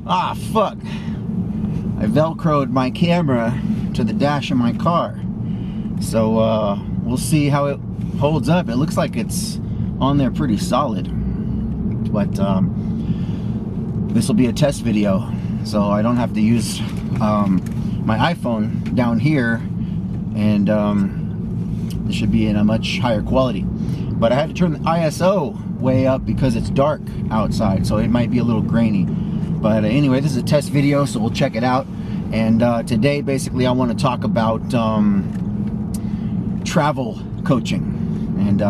Ah, fuck. I velcroed my camera to the dash of my car. So we'll see how it holds up. It looks like it's on there pretty solid. But this will be a test video, so I don't have to use my iPhone down here, and it should be in a much higher quality. But I had to turn the ISO way up because it's dark outside, so it might be a little grainy. But anyway, this is a test video, so we'll check it out. And today, basically, I want to talk about travel coaching, and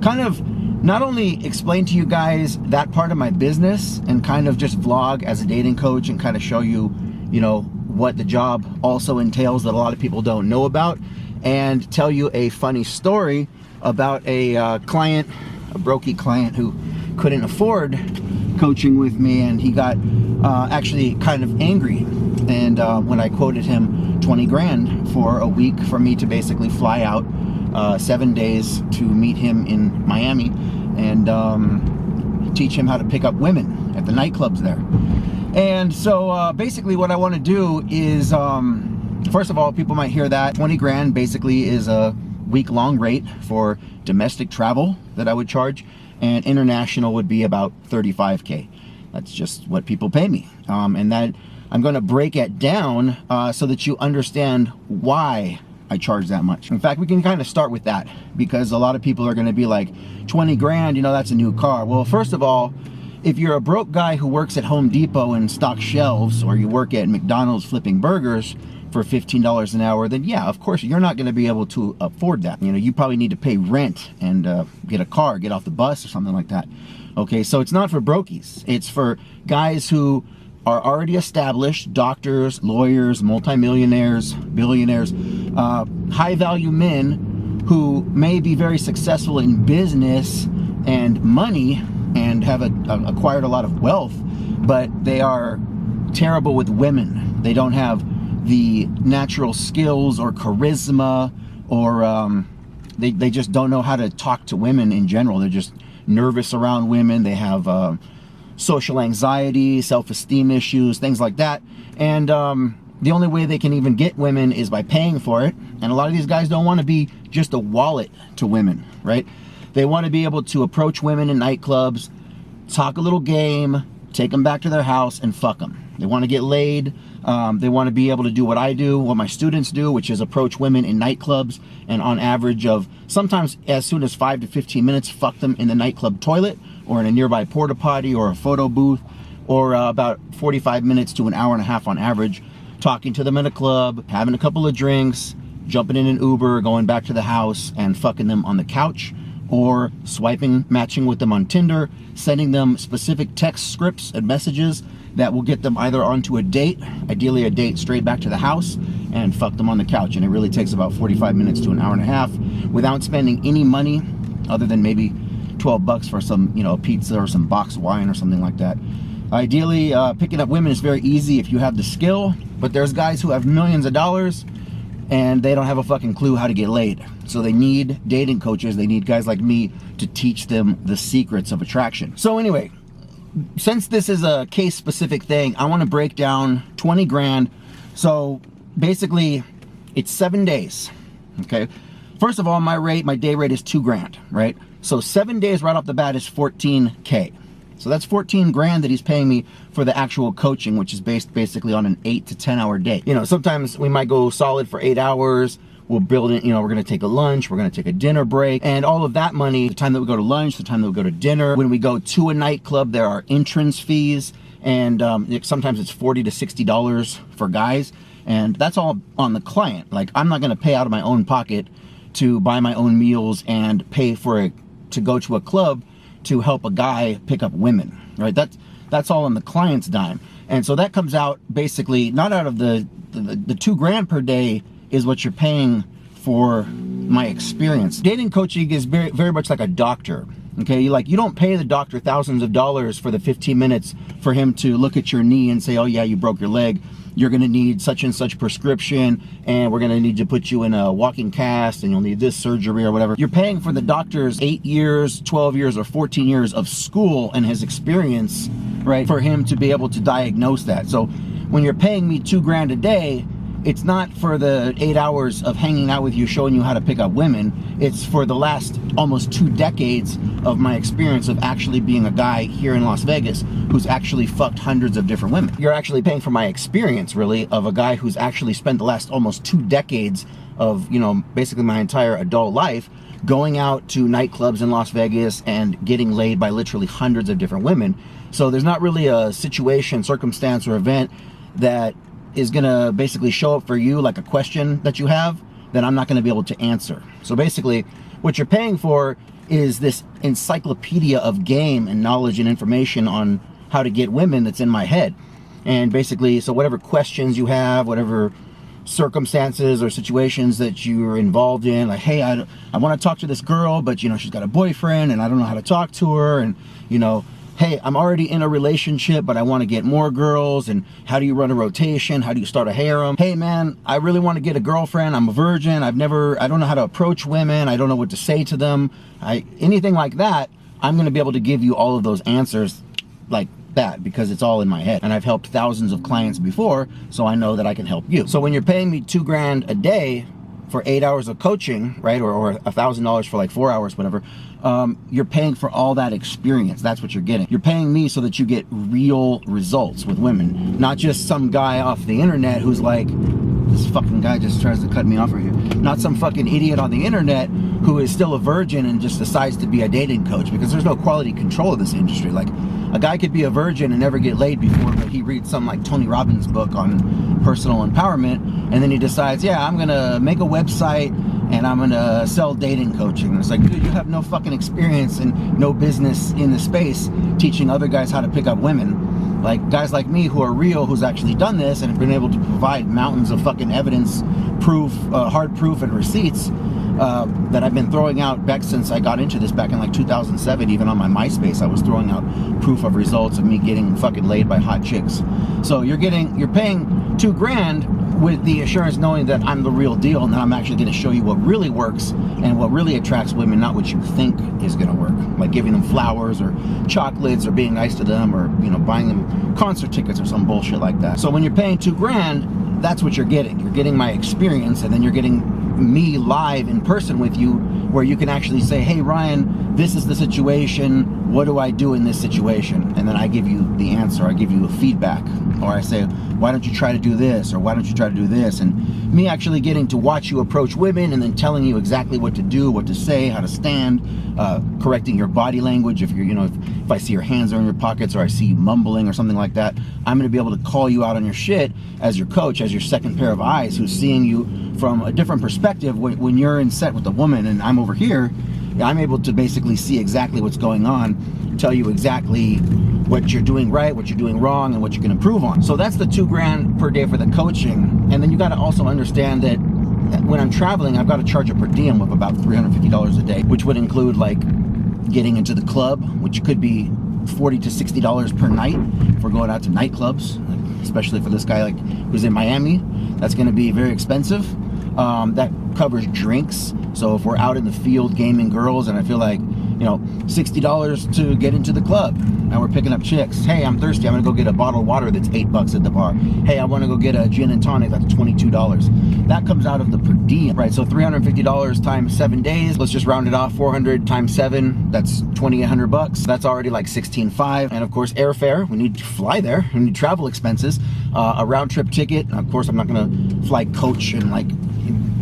kind of not only explain to you guys that part of my business and kind of just vlog as a dating coach and kind of show you, you know, what the job also entails that a lot of people don't know about, and tell you a funny story about a client, a brokey client who couldn't afford coaching with me, and he got actually kind of angry. And when I quoted him 20 grand for a week for me to basically fly out 7 days to meet him in Miami and teach him how to pick up women at the nightclubs there. And so basically what I want to do is, first of all, people might hear that 20 grand basically is a week-long rate for domestic travel that I would charge, and international would be about 35K. That's just what people pay me. And that I'm going to break it down so that you understand why I charge that much. In fact, we can kind of start with that, because a lot of people are going to be like, 20 grand, you know, that's a new car. Well, first of all, if you're a broke guy who works at Home Depot and stocks shelves, or you work at McDonald's flipping burgers for $15 an hour, then yeah, of course, you're not going to be able to afford that. You know, you probably need to pay rent and get a car, get off the bus or something like that. Okay, so it's not for brokies. It's for guys who are already established, doctors, lawyers, multimillionaires, billionaires, high-value men who may be very successful in business and money and have acquired a lot of wealth, but they are terrible with women. They don't have the natural skills or charisma, or they just don't know how to talk to women in general. They're just nervous around women. They have social anxiety, self-esteem issues, things like that. And the only way they can even get women is by paying for it. And a lot of these guys don't want to be just a wallet to women, right? They want to be able to approach women in nightclubs, talk a little game, take them back to their house, and fuck them. They want to get laid. They want to be able to do what I do, what my students do, which is approach women in nightclubs, and on average of sometimes as soon as 5 to 15 minutes, fuck them in the nightclub toilet or in a nearby porta potty or a photo booth, or about 45 minutes to an hour and a half on average, talking to them in a club, having a couple of drinks, jumping in an Uber, going back to the house, and fucking them on the couch, or swiping, matching with them on Tinder, sending them specific text scripts and messages that will get them either onto a date, ideally a date straight back to the house, and fuck them on the couch. And it really takes about 45 minutes to an hour and a half without spending any money other than maybe 12 bucks for some, you know, pizza or some boxed wine or something like that. Ideally, picking up women is very easy if you have the skill, but there's guys who have millions of dollars and they don't have a fucking clue how to get laid. So they need dating coaches. They need guys like me to teach them the secrets of attraction. So anyway, since this is a case specific thing, I want to break down 20 grand. So basically it's 7 days. Okay. First of all, my day rate is 2 grand, right? So 7 days right off the bat is 14K. So that's 14 grand that he's paying me for the actual coaching, which is based basically on an 8 to 10 hour day. You know, sometimes we might go solid for 8 hours. We'll build it, you know, we're gonna take a lunch, we're gonna take a dinner break, and all of that money, the time that we go to lunch, the time that we go to dinner, when we go to a nightclub, there are entrance fees, and sometimes it's $40 to $60 for guys, and that's all on the client. Like, I'm not gonna pay out of my own pocket to buy my own meals and pay for to go to a club to help a guy pick up women, right? That's all on the client's dime. And so that comes out basically not out of the 2 grand per day is what you're paying for my experience. Dating coaching is very, very much like a doctor. Okay, you don't pay the doctor thousands of dollars for the 15 minutes for him to look at your knee and say, oh yeah, you broke your leg. You're gonna need such and such prescription, and we're gonna need to put you in a walking cast, and you'll need this surgery or whatever. You're paying for the doctor's 8 years, 12 years, or 14 years of school and his experience right, for him to be able to diagnose that. So when you're paying me $2,000 a day, it's not for the 8 hours of hanging out with you, showing you how to pick up women. It's for the last almost 2 decades of my experience of actually being a guy here in Las Vegas who's actually fucked hundreds of different women. You're actually paying for my experience, really, of a guy who's actually spent the last almost 2 decades of, you know, basically my entire adult life going out to nightclubs in Las Vegas and getting laid by literally hundreds of different women. So there's not really a situation, circumstance, or event that is gonna basically show up for you like a question that you have that I'm not gonna be able to answer. So basically what you're paying for is this encyclopedia of game and knowledge and information on how to get women that's in my head. And basically, so whatever questions you have, whatever circumstances or situations that you're involved in, like, hey, I want to talk to this girl, but you know, she's got a boyfriend and I don't know how to talk to her, and you know, hey, I'm already in a relationship, but I want to get more girls, and how do you run a rotation? How do you start a harem? Hey man, I really want to get a girlfriend. I'm a virgin. I don't know how to approach women. I don't know what to say to them. Anything like that, I'm going to be able to give you all of those answers like that, because it's all in my head. And I've helped thousands of clients before, so I know that I can help you. So when you're paying me $2,000 a day for 8 hours of coaching, right, or $1,000 for like 4 hours, whatever, you're paying for all that experience. That's what you're getting. You're paying me so that you get real results with women, not just some guy off the internet who's like, this fucking guy just tries to cut me off right here. Not some fucking idiot on the internet who is still a virgin and just decides to be a dating coach, because there's no quality control of this industry. Like, a guy could be a virgin and never get laid before, but he reads some like Tony Robbins book on personal empowerment, and then he decides, yeah, I'm gonna make a website and I'm gonna sell dating coaching. And it's like, dude, you have no fucking experience and no business in the space teaching other guys how to pick up women. Like, guys like me who are real, who's actually done this and have been able to provide mountains of fucking evidence, proof, hard proof and receipts that I've been throwing out back since I got into this back in like 2007. Even on my MySpace, I was throwing out proof of results of me getting fucking laid by hot chicks. So you're paying $2,000 with the assurance knowing that I'm the real deal, and that I'm actually going to show you what really works and what really attracts women, not what you think is going to work, like giving them flowers or chocolates or being nice to them, or, you know, buying them concert tickets or some bullshit like that. So when you're paying $2,000, that's what you're getting. You're getting my experience, and then you're getting me live in person with you, where you can actually say, hey Ryan, this is the situation, what do I do in this situation? And then I give you the answer, I give you a feedback, or I say, why don't you try to do this, or why don't you try to do this? And me actually getting to watch you approach women, and then telling you exactly what to do, what to say, how to stand, correcting your body language. If you're, you know, if I see your hands are in your pockets, or I see you mumbling or something like that, I'm going to be able to call you out on your shit as your coach, as your second pair of eyes, who's seeing you from a different perspective. When you're in set with a woman and I'm over here, I'm able to basically see exactly what's going on, tell you exactly what you're doing right, what you're doing wrong, and what you can improve on. So that's the $2,000 per day for the coaching. And then you got to also understand that when I'm traveling, I've got to charge a per diem of about $350 a day, which would include like getting into the club, which could be $40 to $60 per night if we're going out to nightclubs, especially for this guy like who's in Miami. That's going to be very expensive. That covers drinks. So if we're out in the field gaming girls, and I feel like, you know, $60 to get into the club. Now we're picking up chicks. Hey, I'm thirsty. I'm gonna go get a bottle of water that's $8 at the bar. Hey, I want to go get a gin and tonic. That's $22. That comes out of the per diem, right? So $350 times 7 days. Let's just round it off. 400 times 7. That's $2,800. That's already like $16,500. And of course, airfare. We need to fly there. We need travel expenses. A round trip ticket. And of course, I'm not gonna fly coach and like,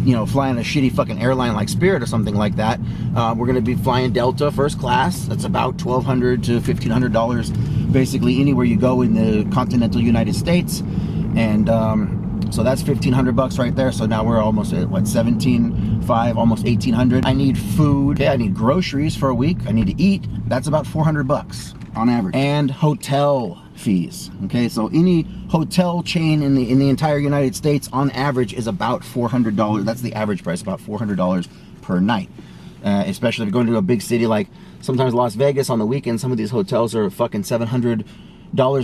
you know, flying a shitty fucking airline like Spirit or something like that. We're going to be flying Delta first class. That's about $1,200 to $1,500 basically anywhere you go in the continental United States. And so that's $1,500 right there. So now we're almost at what, $17,500, almost $1,800. I need food. Okay, I need groceries for a week. I need to eat. That's about $400 on average. And hotel fees. Okay, so any hotel chain in the entire United States on average is about $400. That's the average price, about $400 per night. Especially if you're going to a big city like sometimes Las Vegas on the weekend, some of these hotels are fucking $700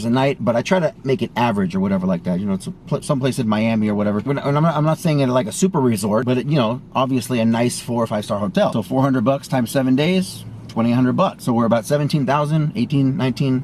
a night, but I try to make it average or whatever like that. You know, it's someplace in Miami or whatever. And I'm not saying it like a super resort, but it, you know, obviously a nice 4 or 5 star hotel. So $400 times 7 days, $2,800. So we're about 17,000, 18, 19,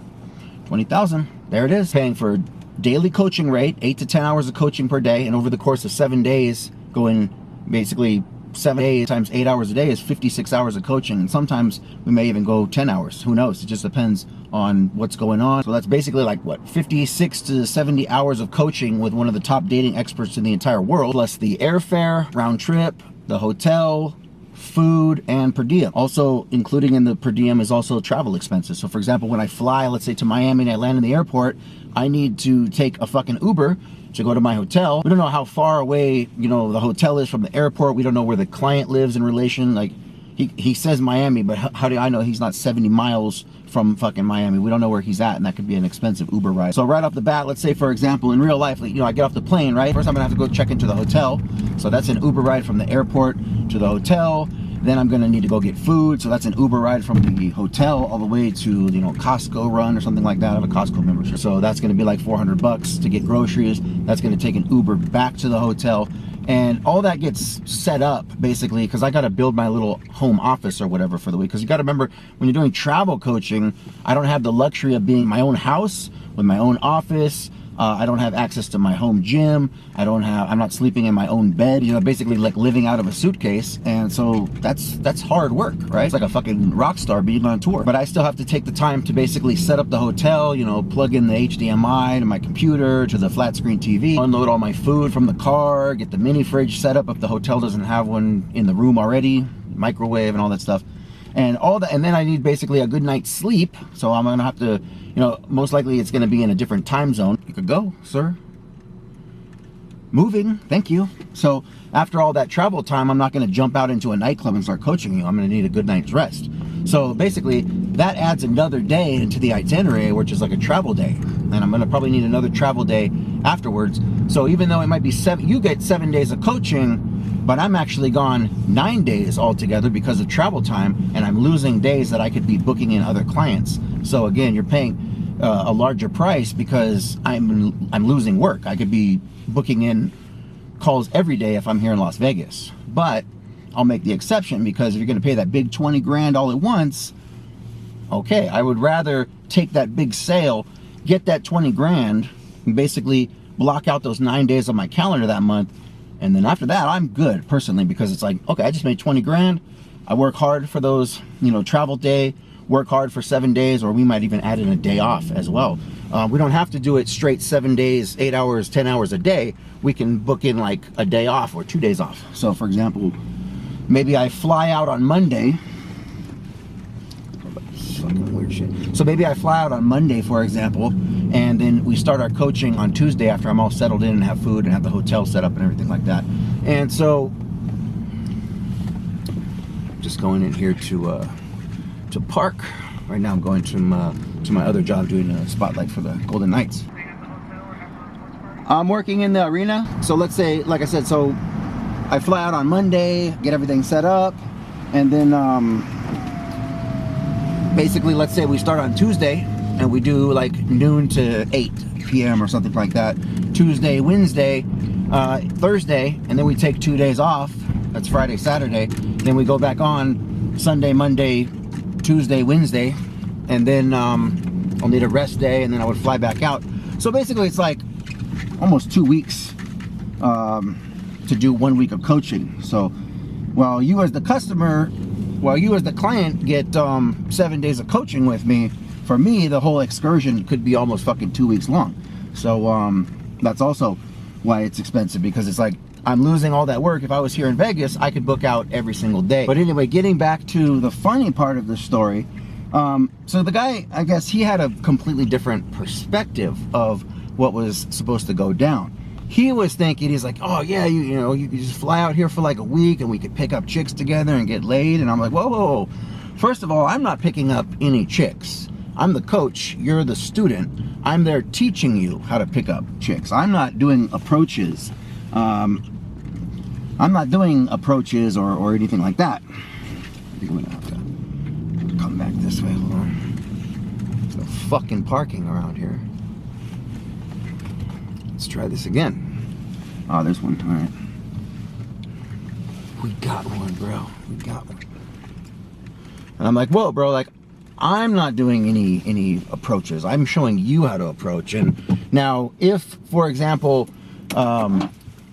20,000. There it is. Paying for daily coaching rate, 8 to 10 hours of coaching per day, and over the course of 7 days, going basically 7 days times 8 hours a day is 56 hours of coaching, and sometimes we may even go 10 hours. Who knows? It just depends on what's going on. So that's basically like what, 56 to 70 hours of coaching with one of the top dating experts in the entire world, plus the airfare, round trip, the hotel, food, and per diem. Also including in the per diem is also travel expenses. So for example, when I fly, let's say to Miami, and I land in the airport, I need to take a fucking Uber to go to my hotel. We don't know how far away, you know, the hotel is from the airport. We don't know where the client lives in relation. Like, he says Miami, but how do I know he's not 70 miles from fucking Miami? We don't know where he's at, and that could be an expensive Uber ride. So right off the bat, let's say for example, in real life, you know, I get off the plane, right? First I'm gonna have to go check into the hotel. So that's an Uber ride from the airport to the hotel. Then I'm gonna need to go get food. So that's an Uber ride from the hotel all the way to, you know, Costco run or something like that. I have a Costco membership. So that's gonna be like 400 bucks to get groceries. That's gonna take an Uber back to the hotel. And all that gets set up basically because I got to build my little home office or whatever for the week. Because you got to remember, when you're doing travel coaching, I don't have the luxury of being in my own house with my own office. I don't have access to my home gym. I'm not sleeping in my own bed, you know, basically like living out of a suitcase. And so that's hard work, right? It's like a fucking rock star being on tour. But I still have to take the time to basically set up the hotel, you know, plug in the HDMI to my computer, to the flat screen TV, unload all my food from the car, get the mini fridge set up if the hotel doesn't have one in the room already, microwave and all that stuff. And all that, and then I need basically a good night's sleep. So I'm gonna have to, you know, most likely it's gonna be in a different time zone. You could go, sir. Moving, thank you. So after all that travel time, I'm not gonna jump out into a nightclub and start coaching you. I'm gonna need a good night's rest. So basically, that adds another day into the itinerary, which is like a travel day. And I'm gonna probably need another travel day afterwards. So even though it might be you get 7 days of coaching, but I'm actually gone 9 days altogether because of travel time, and I'm losing days that I could be booking in other clients. So again, you're paying a larger price because I'm losing work. I could be booking in calls every day if I'm here in Las Vegas, but I'll make the exception because if you're going to pay that big 20 grand all at once, okay, I would rather take that big sale, get that 20 grand, and basically block out those 9 days on my calendar that month. And then after that, I'm good personally, because it's like, okay, I just made 20 grand. I work hard for those, you know, travel day, work hard for 7 days, or we might even add in a day off as well. We don't have to do it straight 7 days, 8 hours, 10 hours a day. We can book in like a day off or 2 days off. So for example, maybe I fly out on Monday. Fucking weird shit. So maybe I fly out on Monday, for example, and then we start our coaching on Tuesday after I'm all settled in and have food and have the hotel set up and everything like that. And so just going in here to park. Right now I'm going to my other job doing a spotlight for the Golden Knights. I'm working in the arena. So let's say, like I said, so I fly out on Monday, get everything set up, and then basically, let's say we start on Tuesday and we do like noon to 8 p.m. or something like that. Tuesday, Wednesday, Thursday, and then we take 2 days off. That's Friday, Saturday. Then we go back on Sunday, Monday, Tuesday, Wednesday, and then I'll need a rest day, and then I would fly back out. So basically, it's like almost 2 weeks to do 1 week of coaching. So while you as the customer, while you as the client get 7 days of coaching with me, for me, the whole excursion could be almost fucking 2 weeks long. So that's also why it's expensive, because it's like I'm losing all that work. If I was here in Vegas, I could book out every single day. But anyway, getting back to the funny part of the story. So the guy, I guess he had a completely different perspective of what was supposed to go down. He was thinking, he's like, oh yeah, you know, you just fly out here for like a week and we could pick up chicks together and get laid. And I'm like, whoa, whoa, whoa. First of all, I'm not picking up any chicks. I'm the coach, you're the student. I'm there teaching you how to pick up chicks. I'm not doing approaches. I'm not doing approaches or anything like that. I think I'm gonna have to come back this way. Hold on. There's no fucking parking around here. Let's try this again. Oh, there's one. All right. We got one, bro. We got one. And I'm like, whoa, bro. Like, I'm not doing any approaches. I'm showing you how to approach. And now, if, for example,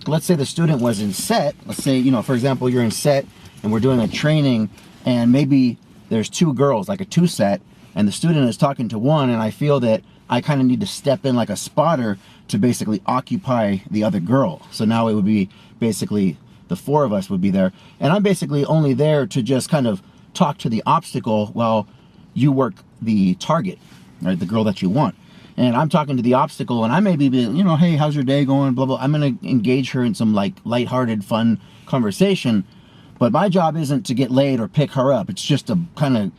let's say the student was in set, let's say, you know, for example, you're in set and we're doing a training and maybe there's two girls, like a two set, and the student is talking to one, and I feel that I kind of need to step in like a spotter to basically occupy the other girl. So now it would be basically the four of us would be there. And I'm basically only there to just kind of talk to the obstacle while you work the target, right? The girl that you want. And I'm talking to the obstacle, and I may be, you know, hey, how's your day going? Blah, blah. I'm going to engage her in some like lighthearted, fun conversation. But my job isn't to get laid or pick her up. It's just to kind of,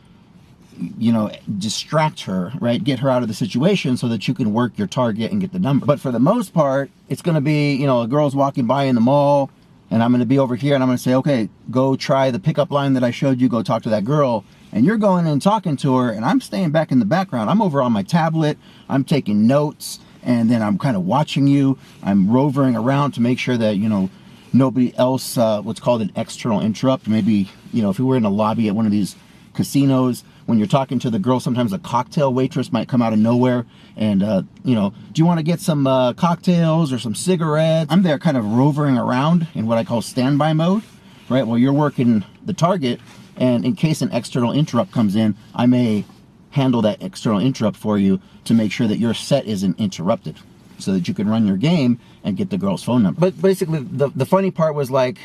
you know, distract her, right? Get her out of the situation so that you can work your target and get the number. But for the most part, it's going to be, you know, a girl's walking by in the mall, and I'm going to be over here and I'm going to say, okay, go try the pickup line that I showed you. Go talk to that girl. And you're going and talking to her, and I'm staying back in the background. I'm over on my tablet. I'm taking notes, and then I'm kind of watching you. I'm rovering around to make sure that, you know, nobody else, what's called an external interrupt. Maybe, you know, if we were in a lobby at one of these casinos, when you're talking to the girl, sometimes a cocktail waitress might come out of nowhere and, you know, do you want to get some cocktails or some cigarettes? I'm there kind of rovering around in what I call standby mode, right? While you're working the target. And in case an external interrupt comes in, I may handle that external interrupt for you to make sure that your set isn't interrupted so that you can run your game and get the girl's phone number. But basically, the funny part was like,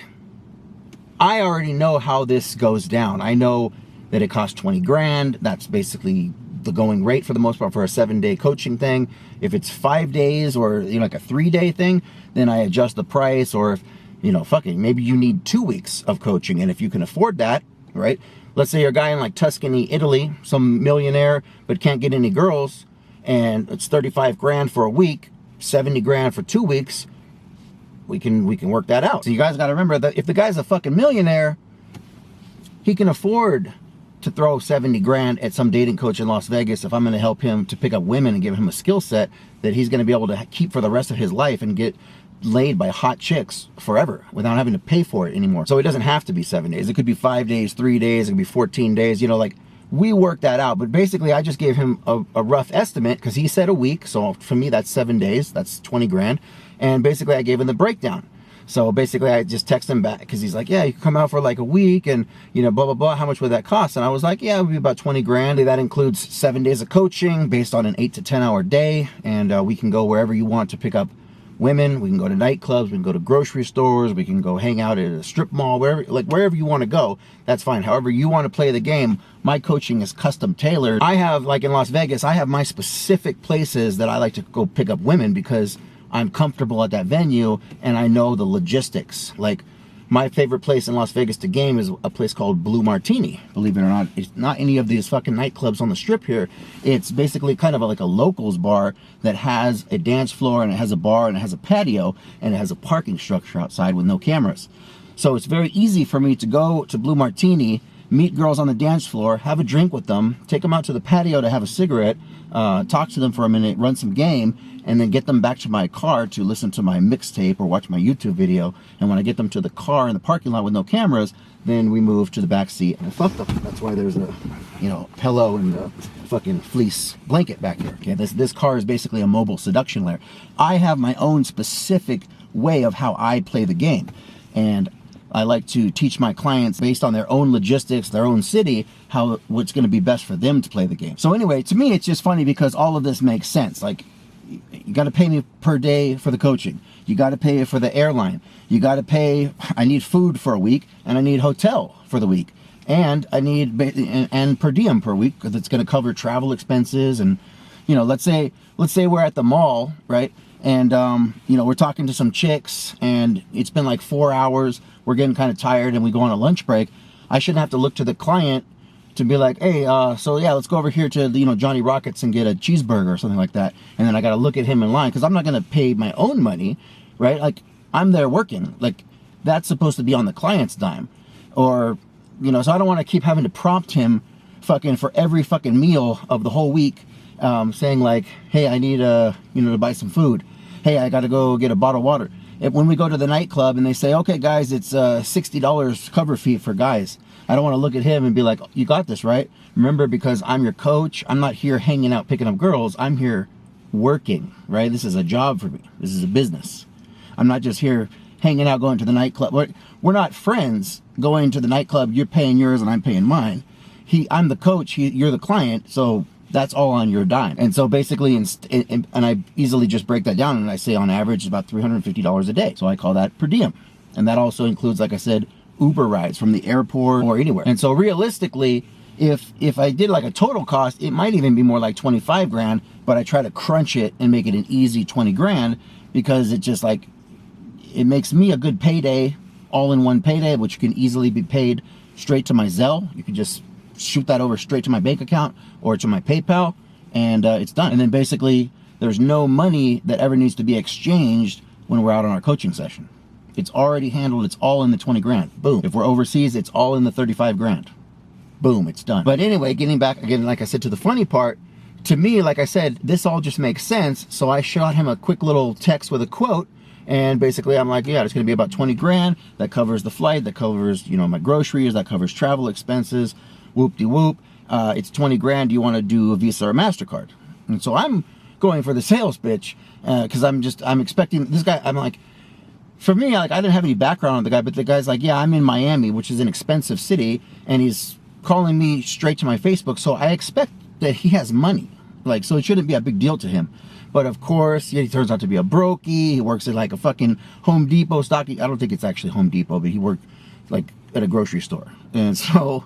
I already know how this goes down. I know that it costs 20 grand. That's basically the going rate for the most part for a 7-day coaching thing. If it's 5 days or, you know, like a 3-day thing, then I adjust the price. Or if, you know, fucking, maybe you need 2 weeks of coaching. And if you can afford that, right? Let's say you're a guy in like Tuscany, Italy, some millionaire, but can't get any girls, and it's 35 grand for a week, 70 grand for 2 weeks. We can work that out. So you guys got to remember that if the guy's a fucking millionaire, he can afford to throw 70 grand at some dating coach in Las Vegas if I'm going to help him to pick up women and give him a skill set that he's going to be able to keep for the rest of his life and get laid by hot chicks forever without having to pay for it anymore. So it doesn't have to be 7 days. It could be 5 days, 3 days, it could be 14 days, you know, like we worked that out. But basically I just gave him a rough estimate because he said a week. So for me, that's 7 days, that's 20 grand. And basically I gave him the breakdown. So basically I just text him back because he's like, yeah, you can come out for like a week and, you know, blah, blah, blah. How much would that cost? And I was like, yeah, it would be about 20 grand. That includes 7 days of coaching based on an 8 to 10 hour day. And we can go wherever you want to pick up women. We can go to nightclubs, we can go to grocery stores, we can go hang out at a strip mall, wherever you want to go, that's fine. However you want to play the game, my coaching is custom tailored. I have, like in Las Vegas, I have my specific places that I like to go pick up women because I'm comfortable at that venue and I know the logistics. Like my favorite place in Las Vegas to game is a place called Blue Martini. Believe it or not, it's not any of these fucking nightclubs on the strip here. It's basically kind of like a locals bar that has a dance floor and it has a bar and it has a patio and it has a parking structure outside with no cameras. So it's very easy for me to go to Blue Martini, meet girls on the dance floor, have a drink with them, take them out to the patio to have a cigarette, talk to them for a minute, run some game, and then get them back to my car to listen to my mixtape or watch my YouTube video. And when I get them to the car in the parking lot with no cameras, then we move to the back seat and fuck them. That's why there's a, you know, pillow and a fucking fleece blanket back here. Okay, this car is basically a mobile seduction lair. I have my own specific way of how I play the game, and I like to teach my clients based on their own logistics, their own city, what's going to be best for them to play the game. So anyway, to me, it's just funny because all of this makes sense. Like, you got to pay me per day for the coaching. You got to pay for the airline. You got to pay, I need food for a week and I need hotel for the week. And I need, and per diem per week because it's going to cover travel expenses. And, you know, let's say we're at the mall, right? And, you know, we're talking to some chicks and it's been like 4 hours. We're getting kind of tired and we go on a lunch break. I shouldn't have to look to the client to be like, hey, so yeah, let's go over here to, you know, Johnny Rockets and get a cheeseburger or something like that. And then I got to look at him in line because I'm not going to pay my own money, right? Like, I'm there working. Like, that's supposed to be on the client's dime. Or, you know, so I don't want to keep having to prompt him fucking for every fucking meal of the whole week, saying like, hey, I need, you know, to buy some food. Hey, I got to go get a bottle of water. When we go to the nightclub and they say, okay, guys, it's $60 cover fee for guys. I don't want to look at him and be like, you got this, right? Remember, because I'm your coach, I'm not here hanging out picking up girls. I'm here working, right? This is a job for me. This is a business. I'm not just here hanging out, going to the nightclub. We're not friends going to the nightclub. You're paying yours and I'm paying mine. I'm the coach, you're the client, so that's all on your dime. And so basically, and I easily just break that down and I say on average it's about $350 a day. So I call that per diem. And that also includes, like I said, Uber rides from the airport or anywhere. And so realistically, if I did like a total cost, it might even be more like 25 grand, but I try to crunch it and make it an easy 20 grand because it just like, it makes me a good payday, all in one payday, which can easily be paid straight to my Zelle. You can just shoot that over straight to my bank account or to my PayPal, and it's done. And then basically, there's no money that ever needs to be exchanged when we're out on our coaching session. It's already handled. It's all in the 20 grand. Boom. If we're overseas, it's all in the 35 grand. Boom, it's done. But anyway, getting back again, like I said, to the funny part, to me, like I said, this all just makes sense. So I shot him a quick little text with a quote. And basically I'm like, yeah, it's going to be about 20 grand. That covers the flight. That covers, you know, my groceries. That covers travel expenses. Whoop-de-whoop. It's 20 grand. Do you want to do a Visa or MasterCard? And so I'm going for the sales pitch because I'm expecting this guy. I'm like, for me, like, I didn't have any background on the guy, but the guy's like, yeah, I'm in Miami, which is an expensive city, and he's calling me straight to my Facebook, so I expect that he has money. Like, so it shouldn't be a big deal to him. But of course, yeah, he turns out to be a brokey. He works at like a fucking Home Depot stocking. I don't think it's actually Home Depot, but he worked like at a grocery store. And so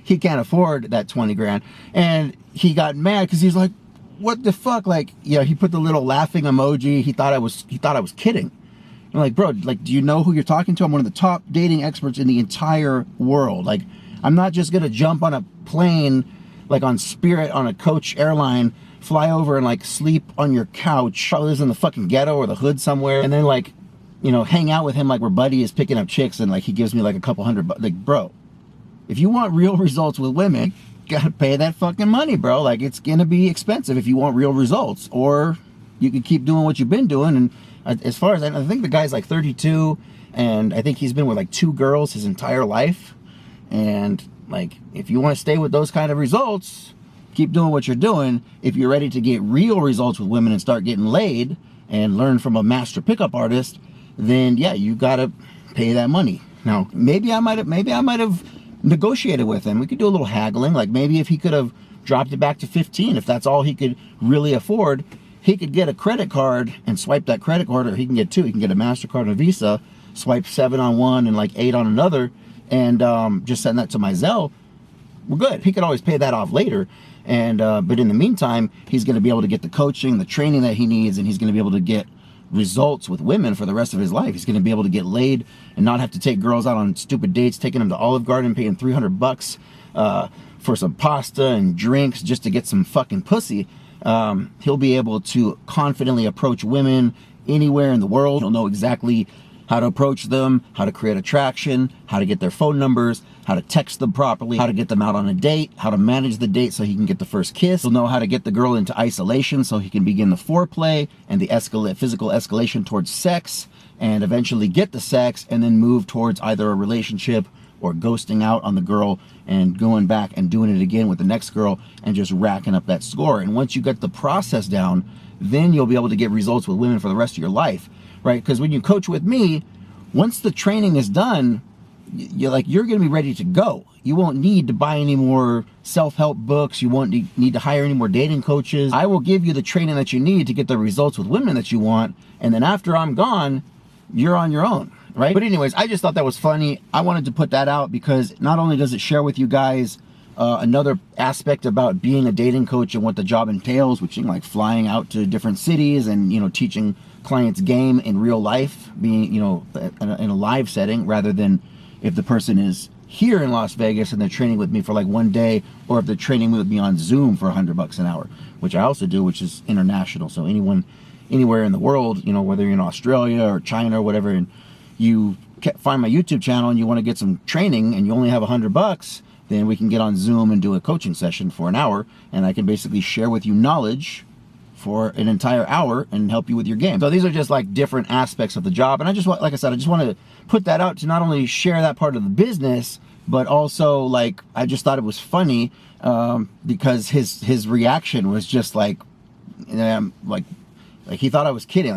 he can't afford that 20 grand. And he got mad because he's like, what the fuck? Like, yeah, he put the little laughing emoji. He thought I was kidding. I'm like, bro, like, do you know who you're talking to? I'm one of the top dating experts in the entire world. Like, I'm not just gonna jump on a plane, like on Spirit, on a coach airline, fly over and like sleep on your couch, probably lives in the fucking ghetto or the hood somewhere, and then like, you know, hang out with him like we're buddies picking up chicks and like he gives me like a couple $100. Like, bro, if you want real results with women, you gotta pay that fucking money, bro. Like, it's gonna be expensive if you want real results, or you can keep doing what you've been doing. And as far as I think the guy's like 32, and I think he's been with like 2 girls his entire life. And like, if you want to stay with those kind of results, keep doing what you're doing. If you're ready to get real results with women and start getting laid and learn from a master pickup artist, then yeah, you gotta pay that money. Now, maybe I might have negotiated with him. We could do a little haggling. Like, maybe if he could have dropped it back to 15, if that's all he could really afford, he could get a credit card and swipe that credit card, or he can get 2. He can get a MasterCard and a Visa, swipe 7 on one and like 8 on another, and just send that to my Zelle. We're good. He could always pay that off later. And but in the meantime, he's going to be able to get the coaching, the training that he needs, and he's going to be able to get results with women for the rest of his life. He's going to be able to get laid and not have to take girls out on stupid dates, taking them to Olive Garden, paying $300 for some pasta and drinks just to get some fucking pussy. He'll be able to confidently approach women anywhere in the world. He'll know exactly how to approach them, how to create attraction, how to get their phone numbers, how to text them properly, how to get them out on a date, how to manage the date so he can get the first kiss. He'll know how to get the girl into isolation so he can begin the foreplay and the physical escalation towards sex, and eventually get the sex and then move towards either a relationship or ghosting out on the girl and going back and doing it again with the next girl and just racking up that score. And once you get the process down, then you'll be able to get results with women for the rest of your life, right? Because when you coach with me, once the training is done, you're going to be ready to go. You won't need to buy any more self-help books. You won't need to hire any more dating coaches. I will give you the training that you need to get the results with women that you want. And then after I'm gone, you're on your own, right? But anyways, I just thought that was funny. I wanted to put that out because not only does it share with you guys another aspect about being a dating coach and what the job entails, which is like flying out to different cities and, you know, teaching clients game in real life, being, you know, in a live setting, rather than if the person is here in Las Vegas and they're training with me for like 1 day, or if they're training with me on Zoom for $100 an hour, which I also do, which is international. So anyone, anywhere in the world, you know, whether you're in Australia or China or whatever, and you find my YouTube channel and you want to get some training and you only have $100, then we can get on Zoom and do a coaching session for an hour, and I can basically share with you knowledge for an entire hour and help you with your game. So these are just like different aspects of the job. And I just want, like I said, I just want to put that out to not only share that part of the business, but also like I just thought it was funny because his reaction was just like he thought I was kidding,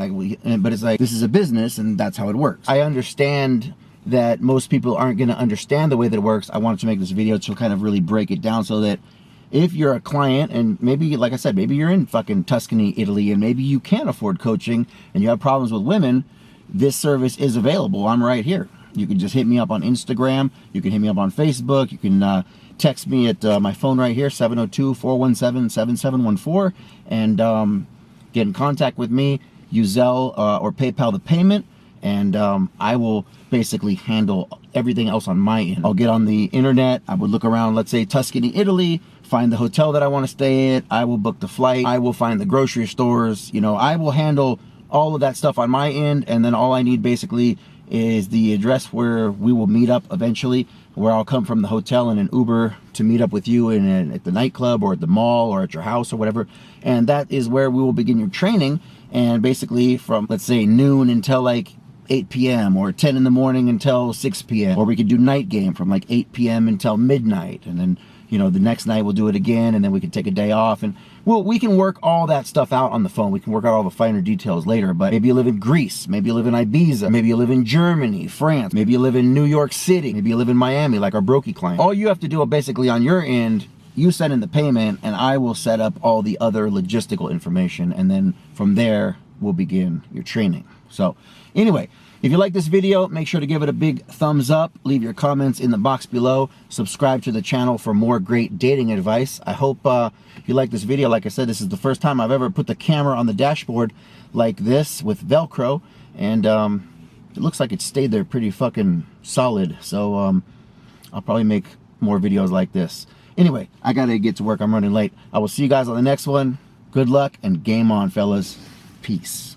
but it's like, this is a business and that's how it works. I understand that most people aren't going to understand the way that it works. I wanted to make this video to kind of really break it down so that if you're a client, and maybe, like I said, maybe you're in fucking Tuscany, Italy, and maybe you can't afford coaching and you have problems with women, this service is available. I'm right here. You can just hit me up on Instagram. You can hit me up on Facebook. You can text me at my phone right here, 702-417-7714, and get in contact with me. Use Zelle or PayPal the payment, and I will basically handle everything else on my end. I'll get on the internet. I would look around, let's say Tuscany, Italy, find the hotel that I want to stay at. I will book the flight. I will find the grocery stores. You know, I will handle all of that stuff on my end, and then all I need basically is the address where we will meet up eventually, where I'll come from the hotel in an Uber to meet up with you at the nightclub or at the mall or at your house or whatever. And that is where we will begin your training. And basically from, let's say, noon until like 8 p.m. or 10 in the morning until 6 p.m. Or we could do night game from like 8 p.m. until midnight. And then, you know, the next night we'll do it again, and then we can take a day off. And well, we can work all that stuff out on the phone. We can work out all the finer details later. But maybe you live in Greece, maybe you live in Ibiza, maybe you live in Germany, France, maybe you live in New York City, maybe you live in Miami, like our Brokey client. All you have to do basically on your end, you send in the payment, and I will set up all the other logistical information, and then from there we'll begin your training. So anyway, if you like this video, make sure to give it a big thumbs up. Leave your comments in the box below. Subscribe to the channel for more great dating advice. I hope you like this video. Like I said, this is the first time I've ever put the camera on the dashboard like this with Velcro. And it looks like it stayed there pretty fucking solid. So I'll probably make more videos like this. Anyway, I gotta get to work. I'm running late. I will see you guys on the next one. Good luck and game on, fellas. Peace.